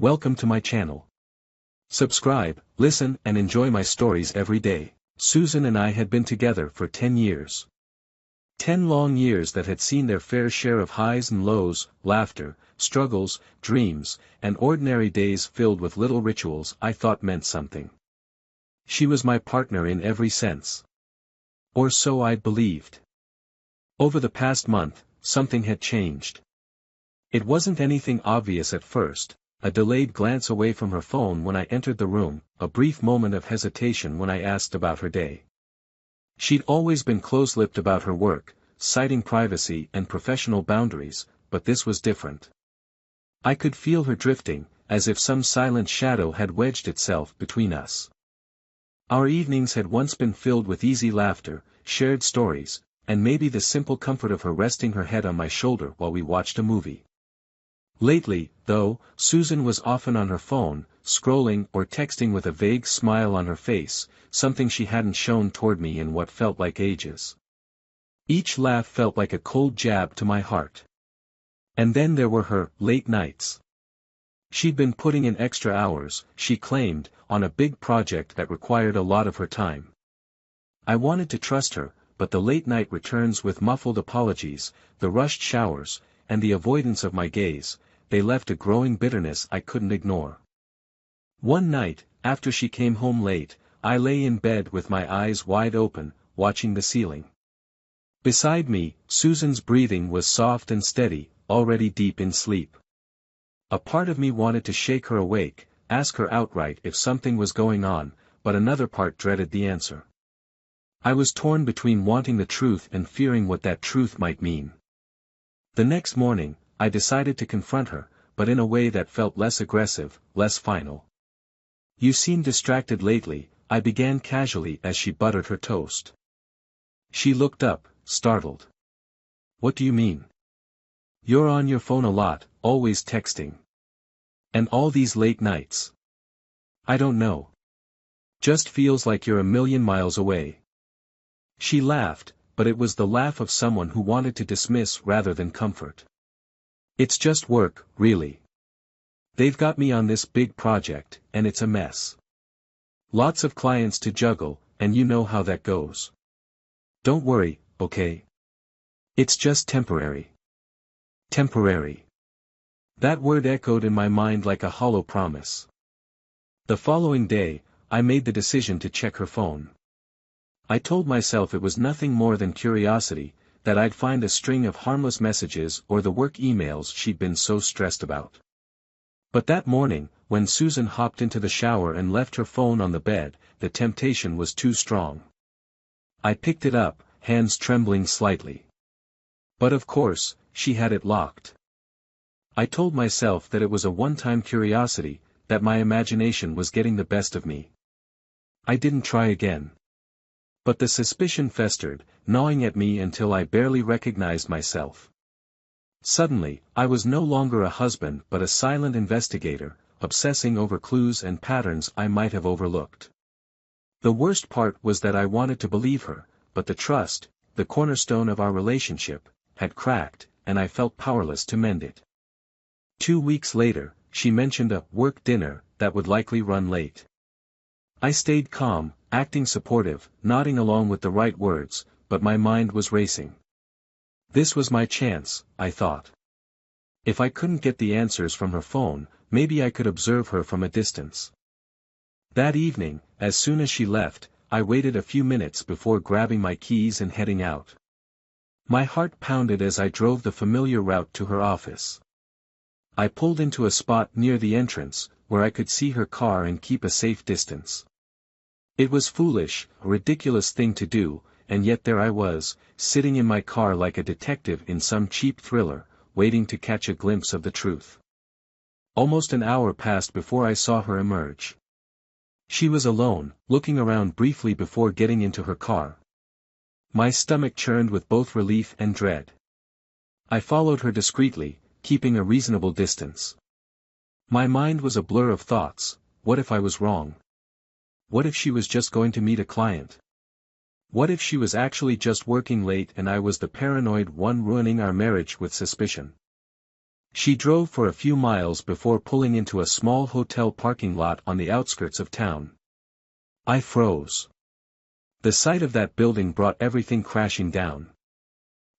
Welcome to my channel. Subscribe, listen and enjoy my stories every day. Susan and I had been together for 10 years. 10 long years that had seen their fair share of highs and lows, laughter, struggles, dreams, and ordinary days filled with little rituals I thought meant something. She was my partner in every sense. Or so I'd believed. Over the past month, something had changed. It wasn't anything obvious at first, a delayed glance away from her phone when I entered the room, a brief moment of hesitation when I asked about her day. She'd always been close-lipped about her work, citing privacy and professional boundaries, but this was different. I could feel her drifting, as if some silent shadow had wedged itself between us. Our evenings had once been filled with easy laughter, shared stories, and maybe the simple comfort of her resting her head on my shoulder while we watched a movie. Lately, though, Susan was often on her phone, scrolling or texting with a vague smile on her face, something she hadn't shown toward me in what felt like ages. Each laugh felt like a cold jab to my heart. And then there were her late nights. She'd been putting in extra hours, she claimed, on a big project that required a lot of her time. I wanted to trust her, but the late-night returns with muffled apologies, the rushed showers, and the avoidance of my gaze, they left a growing bitterness I couldn't ignore. One night, after she came home late, I lay in bed with my eyes wide open, watching the ceiling. Beside me, Susan's breathing was soft and steady, already deep in sleep. A part of me wanted to shake her awake, ask her outright if something was going on, but another part dreaded the answer. I was torn between wanting the truth and fearing what that truth might mean. The next morning, I decided to confront her, but in a way that felt less aggressive, less final. "You seem distracted lately," I began casually as she buttered her toast. She looked up, startled. "What do you mean? You're on your phone a lot, always texting. And all these late nights." "I don't know. Just feels like you're a million miles away." She laughed, but it was the laugh of someone who wanted to dismiss rather than comfort. "It's just work, really. They've got me on this big project, and it's a mess. Lots of clients to juggle, and you know how that goes. Don't worry, okay? It's just temporary." Temporary. That word echoed in my mind like a hollow promise. The following day, I made the decision to check her phone. I told myself it was nothing more than curiosity, that I'd find a string of harmless messages or the work emails she'd been so stressed about. But that morning, when Susan hopped into the shower and left her phone on the bed, the temptation was too strong. I picked it up, hands trembling slightly. But of course, she had it locked. I told myself that it was a one-time curiosity, that my imagination was getting the best of me. I didn't try again. But the suspicion festered, gnawing at me until I barely recognized myself. Suddenly, I was no longer a husband but a silent investigator, obsessing over clues and patterns I might have overlooked. The worst part was that I wanted to believe her, but the trust, the cornerstone of our relationship, had cracked, and I felt powerless to mend it. 2 weeks later, she mentioned a work dinner that would likely run late. I stayed calm, acting supportive, nodding along with the right words, but my mind was racing. This was my chance, I thought. If I couldn't get the answers from her phone, maybe I could observe her from a distance. That evening, as soon as she left, I waited a few minutes before grabbing my keys and heading out. My heart pounded as I drove the familiar route to her office. I pulled into a spot near the entrance, where I could see her car and keep a safe distance. It was foolish, a ridiculous thing to do, and yet there I was, sitting in my car like a detective in some cheap thriller, waiting to catch a glimpse of the truth. Almost an hour passed before I saw her emerge. She was alone, looking around briefly before getting into her car. My stomach churned with both relief and dread. I followed her discreetly, keeping a reasonable distance. My mind was a blur of thoughts. What if I was wrong? What if she was just going to meet a client? What if she was actually just working late and I was the paranoid one ruining our marriage with suspicion? She drove for a few miles before pulling into a small hotel parking lot on the outskirts of town. I froze. The sight of that building brought everything crashing down.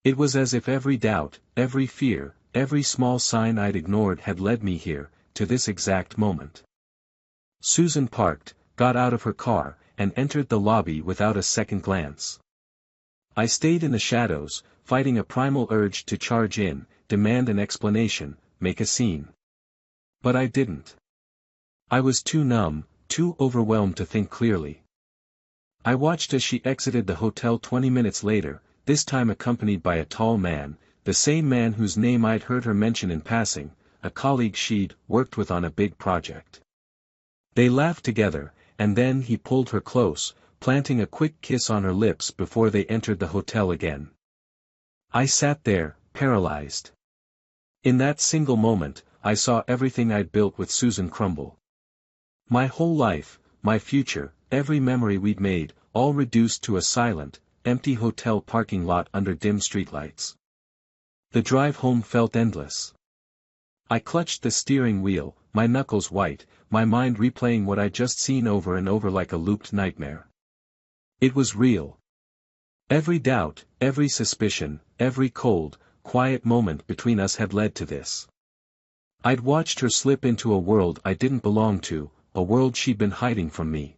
It was as if every doubt, every fear, every small sign I'd ignored had led me here, to this exact moment. Susan parked, got out of her car, and entered the lobby without a second glance. I stayed in the shadows, fighting a primal urge to charge in, demand an explanation, make a scene. But I didn't. I was too numb, too overwhelmed to think clearly. I watched as she exited the hotel 20 minutes later, this time accompanied by a tall man, the same man whose name I'd heard her mention in passing, a colleague she'd worked with on a big project. They laughed together, and then he pulled her close, planting a quick kiss on her lips before they entered the hotel again. I sat there, paralyzed. In that single moment, I saw everything I'd built with Susan crumble. My whole life, my future, every memory we'd made, all reduced to a silent, empty hotel parking lot under dim streetlights. The drive home felt endless. I clutched the steering wheel, my knuckles white, my mind replaying what I'd just seen over and over like a looped nightmare. It was real. Every doubt, every suspicion, every cold, quiet moment between us had led to this. I'd watched her slip into a world I didn't belong to, a world she'd been hiding from me.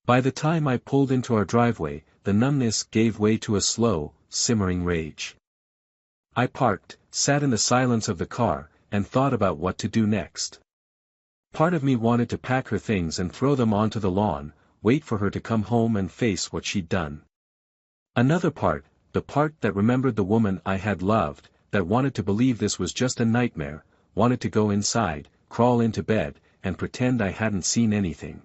By the time I pulled into our driveway, the numbness gave way to a slow, simmering rage. I parked, sat in the silence of the car, and thought about what to do next. Part of me wanted to pack her things and throw them onto the lawn, wait for her to come home and face what she'd done. Another part, the part that remembered the woman I had loved, that wanted to believe this was just a nightmare, wanted to go inside, crawl into bed, and pretend I hadn't seen anything.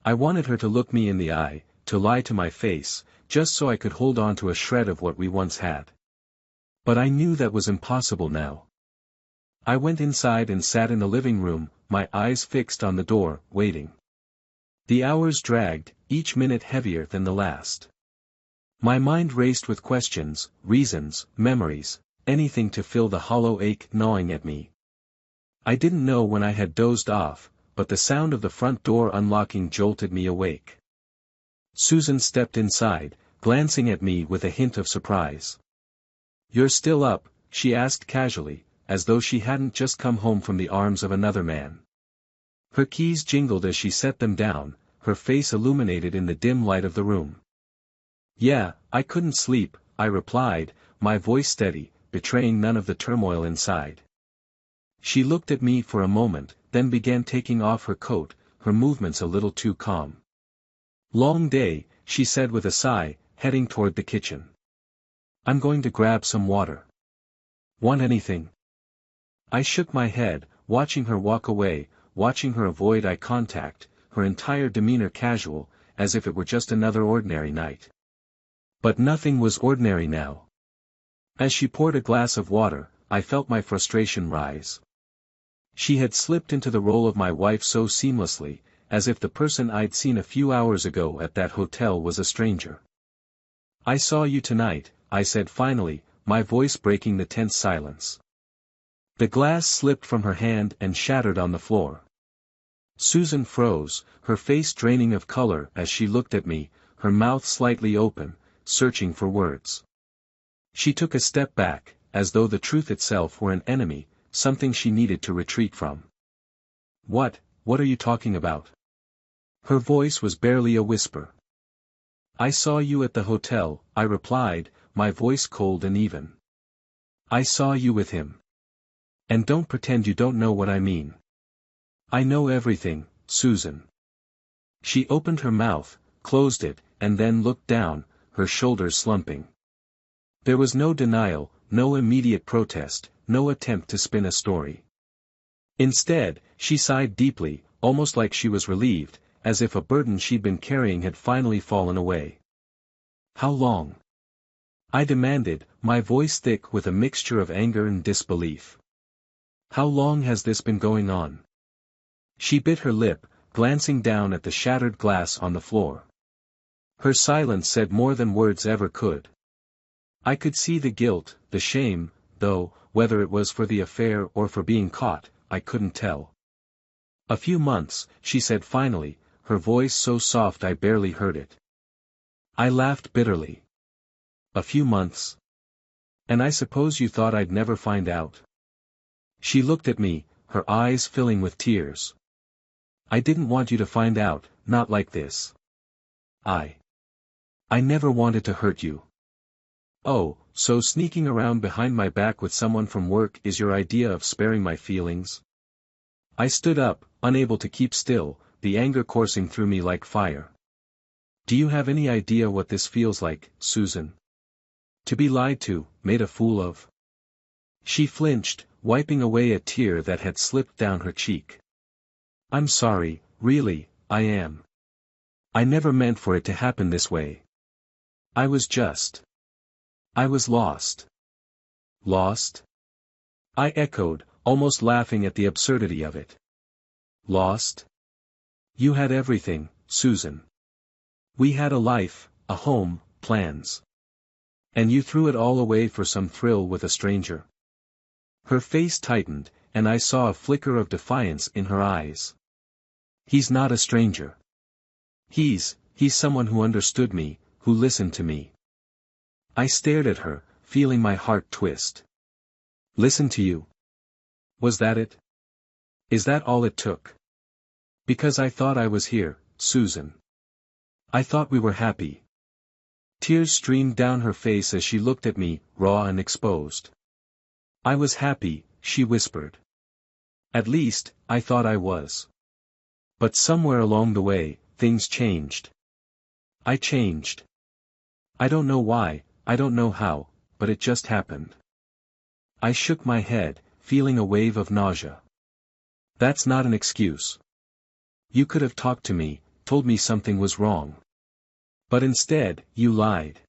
I wanted her to look me in the eye, to lie to my face, just so I could hold on to a shred of what we once had. But I knew that was impossible now. I went inside and sat in the living room, my eyes fixed on the door, waiting. The hours dragged, each minute heavier than the last. My mind raced with questions, reasons, memories, anything to fill the hollow ache gnawing at me. I didn't know when I had dozed off, but the sound of the front door unlocking jolted me awake. Susan stepped inside, glancing at me with a hint of surprise. "You're still up?" she asked casually, as though she hadn't just come home from the arms of another man. Her keys jingled as she set them down, her face illuminated in the dim light of the room. "Yeah, I couldn't sleep," I replied, my voice steady, betraying none of the turmoil inside. She looked at me for a moment, then began taking off her coat, her movements a little too calm. "Long day," she said with a sigh, heading toward the kitchen. "I'm going to grab some water. Want anything?" I shook my head, watching her walk away, watching her avoid eye contact, her entire demeanor casual, as if it were just another ordinary night. But nothing was ordinary now. As she poured a glass of water, I felt my frustration rise. She had slipped into the role of my wife so seamlessly, as if the person I'd seen a few hours ago at that hotel was a stranger. "I saw you tonight," I said finally, my voice breaking the tense silence. The glass slipped from her hand and shattered on the floor. Susan froze, her face draining of color as she looked at me, her mouth slightly open, searching for words. She took a step back, as though the truth itself were an enemy, something she needed to retreat from. What are you talking about?" Her voice was barely a whisper. "I saw you at the hotel," I replied, my voice cold and even. "I saw you with him. And don't pretend you don't know what I mean." "I know everything, Susan." She opened her mouth, closed it, and then looked down, her shoulders slumping. There was no denial, no immediate protest, no attempt to spin a story. Instead, she sighed deeply, almost like she was relieved, as if a burden she'd been carrying had finally fallen away. "How long?" I demanded, my voice thick with a mixture of anger and disbelief. "How long has this been going on?" She bit her lip, glancing down at the shattered glass on the floor. Her silence said more than words ever could. I could see the guilt, the shame, though, whether it was for the affair or for being caught, I couldn't tell. A few months, she said finally, her voice so soft I barely heard it. I laughed bitterly. A few months? And I suppose you thought I'd never find out? She looked at me, her eyes filling with tears. I didn't want you to find out, not like this. I never wanted to hurt you. Oh, so sneaking around behind my back with someone from work is your idea of sparing my feelings? I stood up, unable to keep still, the anger coursing through me like fire. Do you have any idea what this feels like, Susan? To be lied to, made a fool of? She flinched, wiping away a tear that had slipped down her cheek. I'm sorry, really, I am. I never meant for it to happen this way. I was lost. Lost? I echoed, almost laughing at the absurdity of it. Lost? You had everything, Susan. We had a life, a home, plans. And you threw it all away for some thrill with a stranger. Her face tightened, and I saw a flicker of defiance in her eyes. He's not a stranger. He's someone who understood me, who listened to me. I stared at her, feeling my heart twist. Listen to you? Was that it? Is that all it took? Because I thought I was here, Susan. I thought we were happy. Tears streamed down her face as she looked at me, raw and exposed. I was happy, she whispered. At least, I thought I was. But somewhere along the way, things changed. I changed. I don't know why, I don't know how, but it just happened. I shook my head, feeling a wave of nausea. That's not an excuse. You could have talked to me, told me something was wrong. But instead, you lied.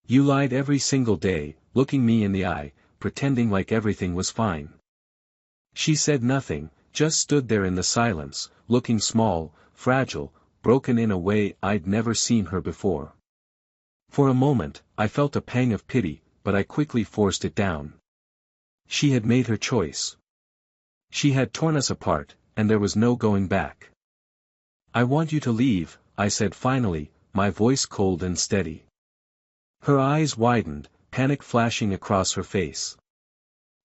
You lied every single day, looking me in the eye, pretending like everything was fine. She said nothing, just stood there in the silence, looking small, fragile, broken in a way I'd never seen her before. For a moment, I felt a pang of pity, but I quickly forced it down. She had made her choice. She had torn us apart, and there was no going back. I want you to leave, I said finally, my voice cold and steady. Her eyes widened, panic flashing across her face.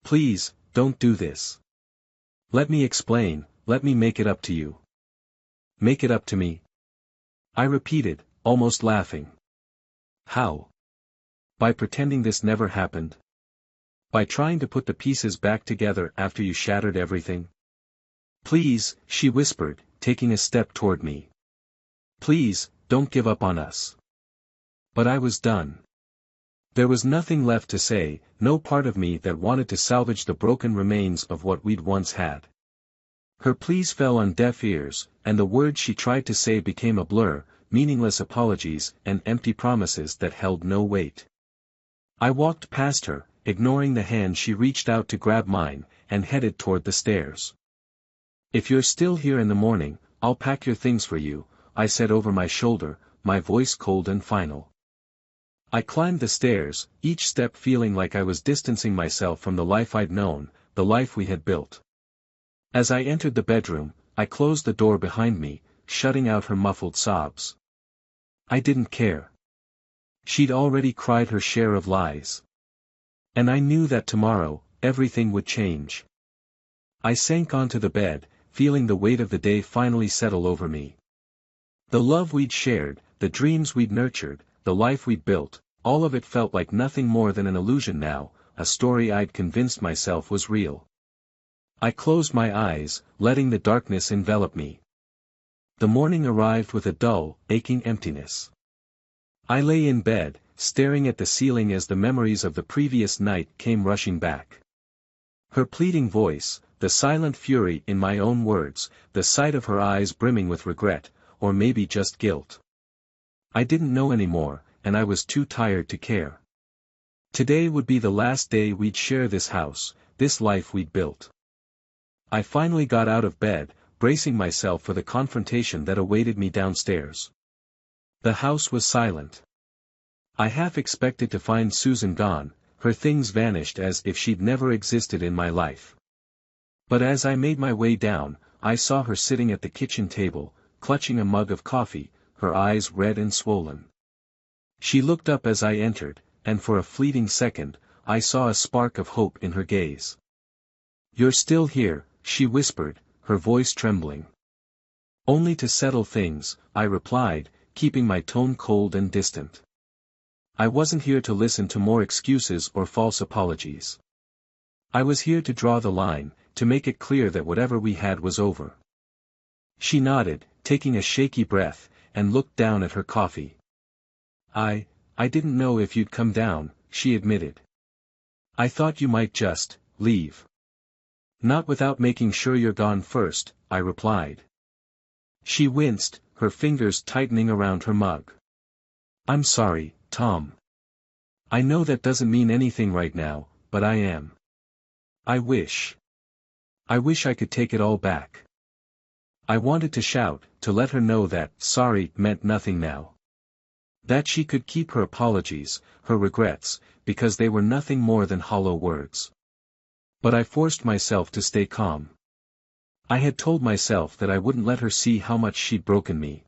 Please, don't do this. Let me explain, let me make it up to you. Make it up to me? I repeated, almost laughing. How? By pretending this never happened? By trying to put the pieces back together after you shattered everything? Please, she whispered, taking a step toward me. Please, don't give up on us. But I was done. There was nothing left to say, no part of me that wanted to salvage the broken remains of what we'd once had. Her pleas fell on deaf ears, and the words she tried to say became a blur, meaningless apologies and empty promises that held no weight. I walked past her, ignoring the hand she reached out to grab mine, and headed toward the stairs. If you're still here in the morning, I'll pack your things for you, I said over my shoulder, my voice cold and final. I climbed the stairs, each step feeling like I was distancing myself from the life I'd known, the life we had built. As I entered the bedroom, I closed the door behind me, shutting out her muffled sobs. I didn't care. She'd already cried her share of lies. And I knew that tomorrow, everything would change. I sank onto the bed, feeling the weight of the day finally settle over me. The love we'd shared, the dreams we'd nurtured, the life we'd built, all of it felt like nothing more than an illusion now, a story I'd convinced myself was real. I closed my eyes, letting the darkness envelop me. The morning arrived with a dull, aching emptiness. I lay in bed, staring at the ceiling as the memories of the previous night came rushing back. Her pleading voice, the silent fury in my own words, the sight of her eyes brimming with regret, or maybe just guilt. I didn't know anymore, and I was too tired to care. Today would be the last day we'd share this house, this life we'd built. I finally got out of bed, bracing myself for the confrontation that awaited me downstairs. The house was silent. I half expected to find Susan gone, her things vanished as if she'd never existed in my life. But as I made my way down, I saw her sitting at the kitchen table, clutching a mug of coffee, her eyes red and swollen. She looked up as I entered, and for a fleeting second, I saw a spark of hope in her gaze. "You're still here," she whispered, her voice trembling. "Only to settle things," I replied, keeping my tone cold and distant. I wasn't here to listen to more excuses or false apologies. I was here to draw the line, to make it clear that whatever we had was over. She nodded, taking a shaky breath, and looked down at her coffee. I didn't know if you'd come down," she admitted. "I thought you might just leave." "Not without making sure you're gone first," I replied. She winced, her fingers tightening around her mug. "I'm sorry, Tom. I know that doesn't mean anything right now, but I am. I wish I could take it all back." I wanted to shout, to let her know that sorry meant nothing now. That she could keep her apologies, her regrets, because they were nothing more than hollow words. But I forced myself to stay calm. I had told myself that I wouldn't let her see how much she'd broken me.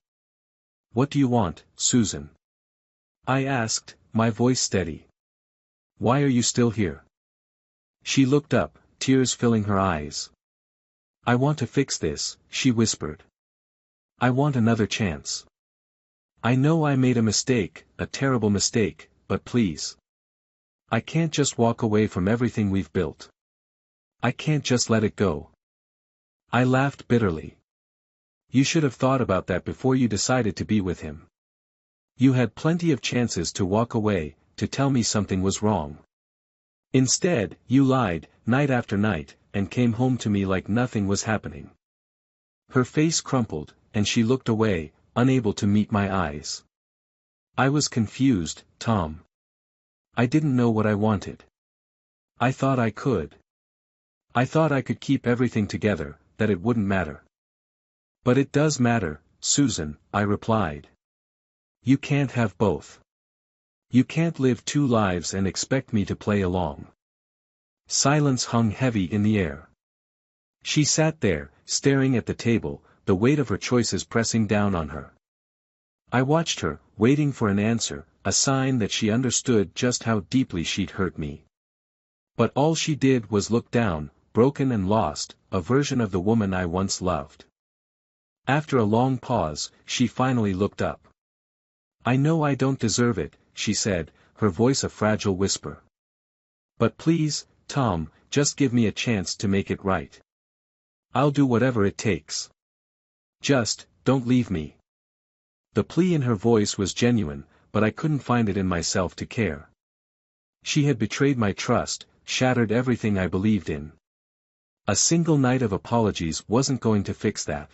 "What do you want, Susan?" I asked, my voice steady. "Why are you still here?" She looked up, tears filling her eyes. "I want to fix this," she whispered. "I want another chance. I know I made a mistake, a terrible mistake, but please. I can't just walk away from everything we've built. I can't just let it go." I laughed bitterly. "You should have thought about that before you decided to be with him. You had plenty of chances to walk away, to tell me something was wrong. Instead, you lied, night after night, and came home to me like nothing was happening." Her face crumpled, and she looked away, unable to meet my eyes. "I was confused, Tom. I didn't know what I wanted. I thought I could. I thought I could keep everything together, that it wouldn't matter." "But it does matter, Susan," I replied. "You can't have both. You can't live two lives and expect me to play along." Silence hung heavy in the air. She sat there, staring at the table, the weight of her choices pressing down on her. I watched her, waiting for an answer, a sign that she understood just how deeply she'd hurt me. But all she did was look down, broken and lost, a version of the woman I once loved. After a long pause, she finally looked up. "I know I don't deserve it," she said, her voice a fragile whisper. "But please, Tom, just give me a chance to make it right. I'll do whatever it takes. Just, don't leave me." The plea in her voice was genuine, but I couldn't find it in myself to care. She had betrayed my trust, shattered everything I believed in. A single night of apologies wasn't going to fix that.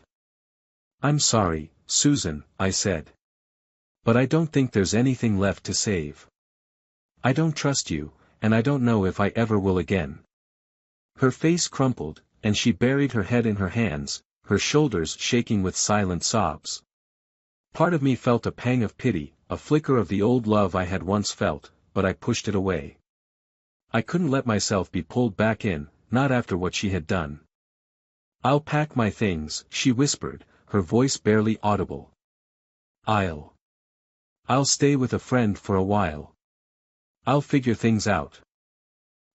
"I'm sorry, Susan," I said. "But I don't think there's anything left to save. I don't trust you, and I don't know if I ever will again." Her face crumpled, and she buried her head in her hands, her shoulders shaking with silent sobs. Part of me felt a pang of pity, a flicker of the old love I had once felt, but I pushed it away. I couldn't let myself be pulled back in, not after what she had done. "I'll pack my things," she whispered, her voice barely audible. I'll stay with a friend for a while. I'll figure things out."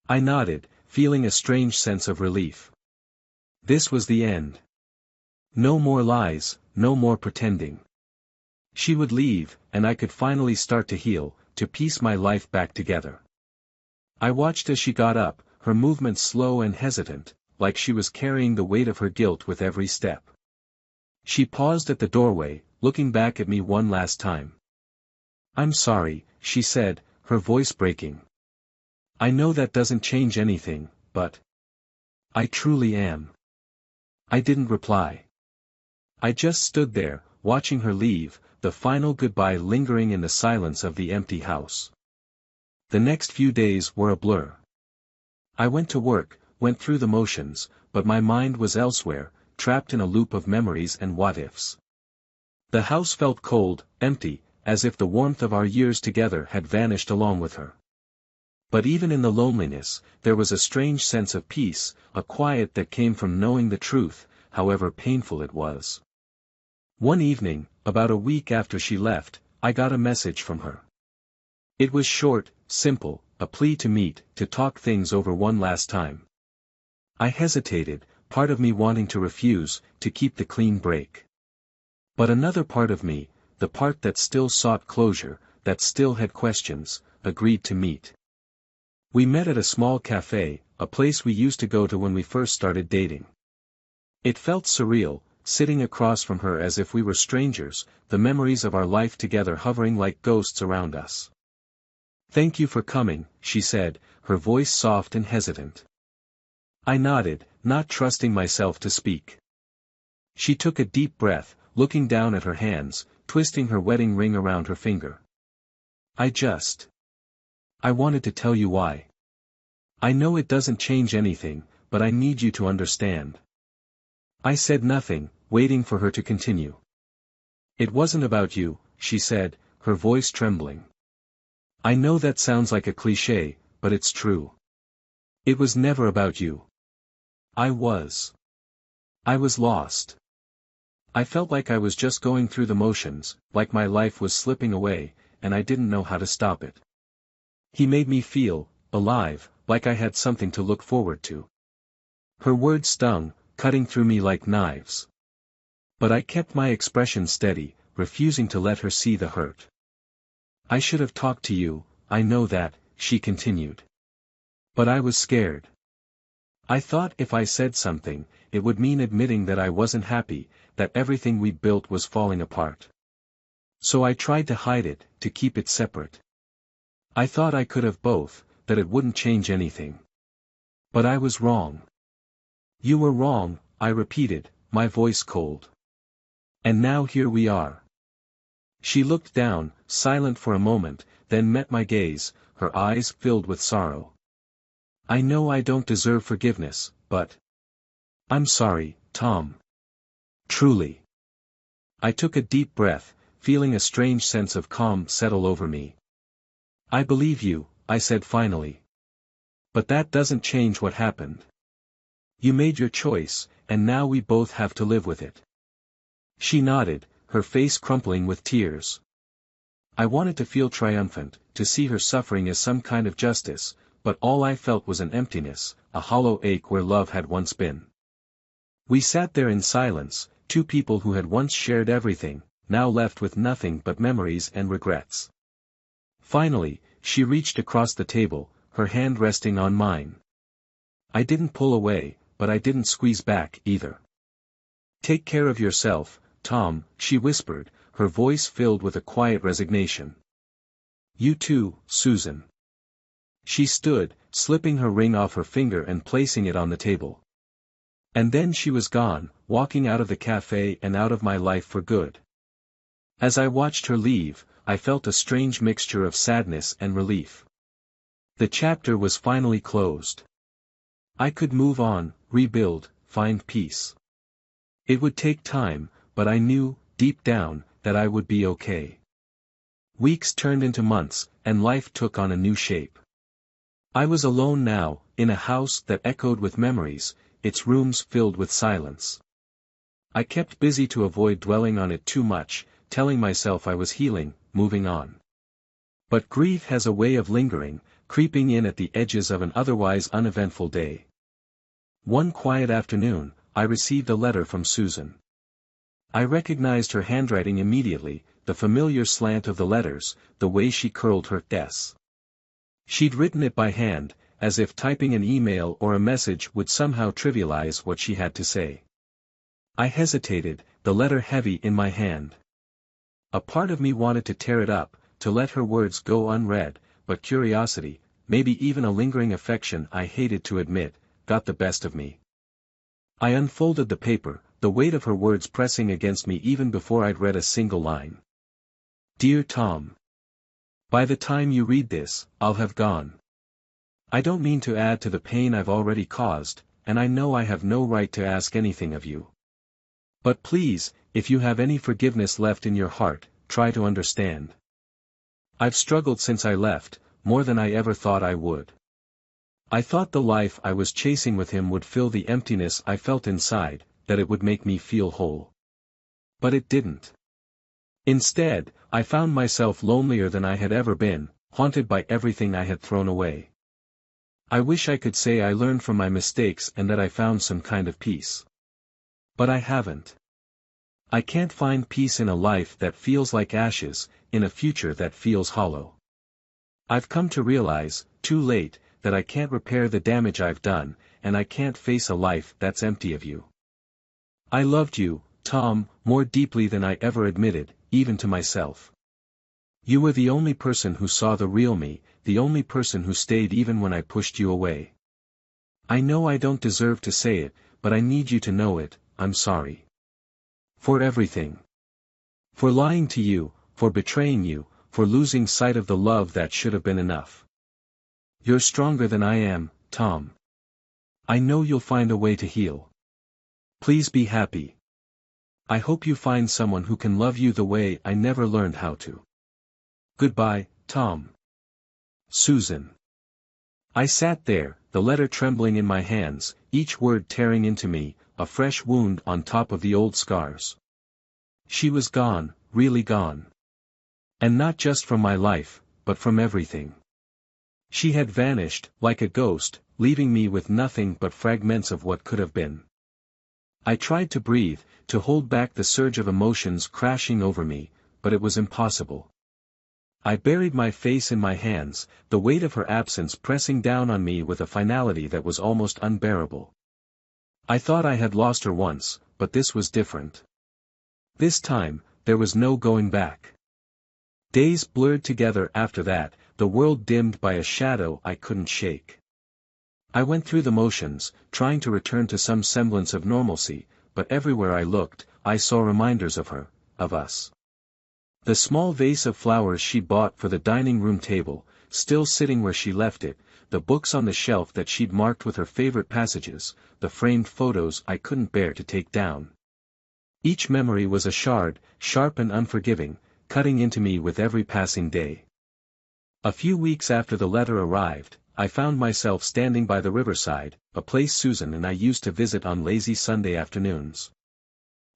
I nodded, feeling a strange sense of relief. This was the end. No more lies, no more pretending. She would leave, and I could finally start to heal, to piece my life back together. I watched as she got up, her movements slow and hesitant, like she was carrying the weight of her guilt with every step. She paused at the doorway, looking back at me one last time. "I'm sorry," she said, her voice breaking. "I know that doesn't change anything, but I truly am." I didn't reply. I just stood there, watching her leave, the final goodbye lingering in the silence of the empty house. The next few days were a blur. I went to work, went through the motions, but my mind was elsewhere, trapped in a loop of memories and what-ifs. The house felt cold, empty, as if the warmth of our years together had vanished along with her. But even in the loneliness, there was a strange sense of peace, a quiet that came from knowing the truth, however painful it was. One evening, about a week after she left, I got a message from her. It was short, simple, a plea to meet, to talk things over one last time. I hesitated, part of me wanting to refuse, to keep the clean break. But another part of me, the part that still sought closure, that still had questions, agreed to meet. We met at a small cafe, a place we used to go to when we first started dating. It felt surreal, sitting across from her as if we were strangers, the memories of our life together hovering like ghosts around us. "Thank you for coming," she said, her voice soft and hesitant. I nodded, not trusting myself to speak. She took a deep breath, looking down at her hands, twisting her wedding ring around her finger. I wanted to tell you why. I know it doesn't change anything, but I need you to understand." I said nothing, waiting for her to continue. "It wasn't about you," she said, her voice trembling. "I know that sounds like a cliché, but it's true. It was never about you. I was lost. I felt like I was just going through the motions, like my life was slipping away, and I didn't know how to stop it. He made me feel alive, like I had something to look forward to." Her words stung, cutting through me like knives. But I kept my expression steady, refusing to let her see the hurt. "I should have talked to you, I know that," she continued. "But I was scared. I thought if I said something, it would mean admitting that I wasn't happy, that everything we built was falling apart. So I tried to hide it, to keep it separate. I thought I could have both, that it wouldn't change anything. But I was wrong." "You were wrong," I repeated, my voice cold. "And now here we are." She looked down, silent for a moment, then met my gaze, her eyes filled with sorrow. "I know I don't deserve forgiveness, but I'm sorry, Tom. Truly." I took a deep breath, feeling a strange sense of calm settle over me. "I believe you," I said finally. "But that doesn't change what happened. You made your choice, and now we both have to live with it." She nodded, her face crumpling with tears. I wanted to feel triumphant, to see her suffering as some kind of justice, but all I felt was an emptiness, a hollow ache where love had once been. We sat there in silence, two people who had once shared everything, now left with nothing but memories and regrets. Finally, she reached across the table, her hand resting on mine. I didn't pull away, but I didn't squeeze back either. "Take care of yourself, Tom," she whispered, her voice filled with a quiet resignation. "You too, Susan." She stood, slipping her ring off her finger and placing it on the table. And then she was gone, walking out of the cafe and out of my life for good. As I watched her leave, I felt a strange mixture of sadness and relief. The chapter was finally closed. I could move on, rebuild, find peace. It would take time, but I knew, deep down, that I would be okay. Weeks turned into months, and life took on a new shape. I was alone now, in a house that echoed with memories, its rooms filled with silence. I kept busy to avoid dwelling on it too much, telling myself I was healing, moving on. But grief has a way of lingering, creeping in at the edges of an otherwise uneventful day. One quiet afternoon, I received a letter from Susan. I recognized her handwriting immediately, the familiar slant of the letters, the way she curled her S. She'd written it by hand, as if typing an email or a message would somehow trivialize what she had to say. I hesitated, the letter heavy in my hand. A part of me wanted to tear it up, to let her words go unread, but curiosity, maybe even a lingering affection I hated to admit, got the best of me. I unfolded the paper, the weight of her words pressing against me even before I'd read a single line. "Dear Tom. By the time you read this, I'll have gone. I don't mean to add to the pain I've already caused, and I know I have no right to ask anything of you. But please, if you have any forgiveness left in your heart, try to understand. I've struggled since I left, more than I ever thought I would. I thought the life I was chasing with him would fill the emptiness I felt inside, that it would make me feel whole. But it didn't. Instead, I found myself lonelier than I had ever been, haunted by everything I had thrown away. I wish I could say I learned from my mistakes and that I found some kind of peace. But I haven't. I can't find peace in a life that feels like ashes, in a future that feels hollow. I've come to realize, too late, that I can't repair the damage I've done, and I can't face a life that's empty of you. I loved you, Tom, more deeply than I ever admitted, even to myself. You were the only person who saw the real me, the only person who stayed even when I pushed you away. I know I don't deserve to say it, but I need you to know it, I'm sorry. For everything. For lying to you, for betraying you, for losing sight of the love that should have been enough. You're stronger than I am, Tom. I know you'll find a way to heal. Please be happy. I hope you find someone who can love you the way I never learned how to. Goodbye, Tom. Susan. I sat there, the letter trembling in my hands, each word tearing into me, a fresh wound on top of the old scars. She was gone, really gone. And not just from my life, but from everything. She had vanished, like a ghost, leaving me with nothing but fragments of what could have been. I tried to breathe, to hold back the surge of emotions crashing over me, but it was impossible. I buried my face in my hands, the weight of her absence pressing down on me with a finality that was almost unbearable. I thought I had lost her once, but this was different. This time, there was no going back. Days blurred together after that, the world dimmed by a shadow I couldn't shake. I went through the motions, trying to return to some semblance of normalcy, but everywhere I looked, I saw reminders of her, of us. The small vase of flowers she'd bought for the dining room table, still sitting where she left it, the books on the shelf that she'd marked with her favorite passages, the framed photos I couldn't bear to take down. Each memory was a shard, sharp and unforgiving, cutting into me with every passing day. A few weeks after the letter arrived, I found myself standing by the riverside, a place Susan and I used to visit on lazy Sunday afternoons.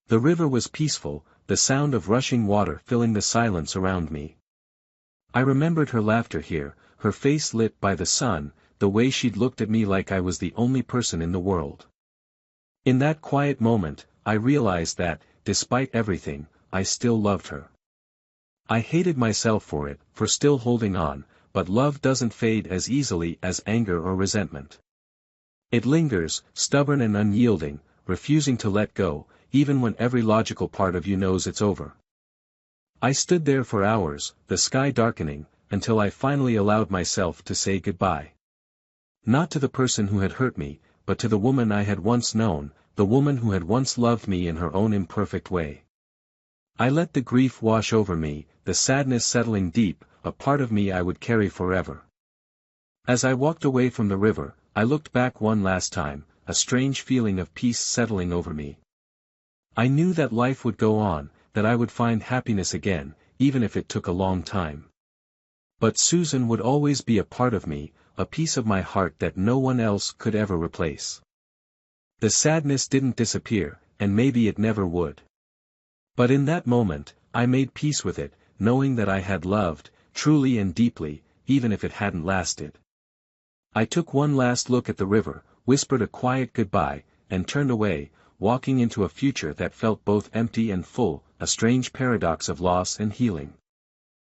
The river was peaceful, the sound of rushing water filling the silence around me. I remembered her laughter here, her face lit by the sun, the way she'd looked at me like I was the only person in the world. In that quiet moment, I realized that, despite everything, I still loved her. I hated myself for it, for still holding on, but love doesn't fade as easily as anger or resentment. It lingers, stubborn and unyielding, refusing to let go, even when every logical part of you knows it's over. I stood there for hours, the sky darkening, until I finally allowed myself to say goodbye. Not to the person who had hurt me, but to the woman I had once known, the woman who had once loved me in her own imperfect way. I let the grief wash over me, the sadness settling deep, a part of me I would carry forever. As I walked away from the river, I looked back one last time, a strange feeling of peace settling over me. I knew that life would go on, that I would find happiness again, even if it took a long time. But Susan would always be a part of me, a piece of my heart that no one else could ever replace. The sadness didn't disappear, and maybe it never would. But in that moment, I made peace with it, knowing that I had loved, truly and deeply, even if it hadn't lasted. I took one last look at the river, whispered a quiet goodbye, and turned away, walking into a future that felt both empty and full, a strange paradox of loss and healing.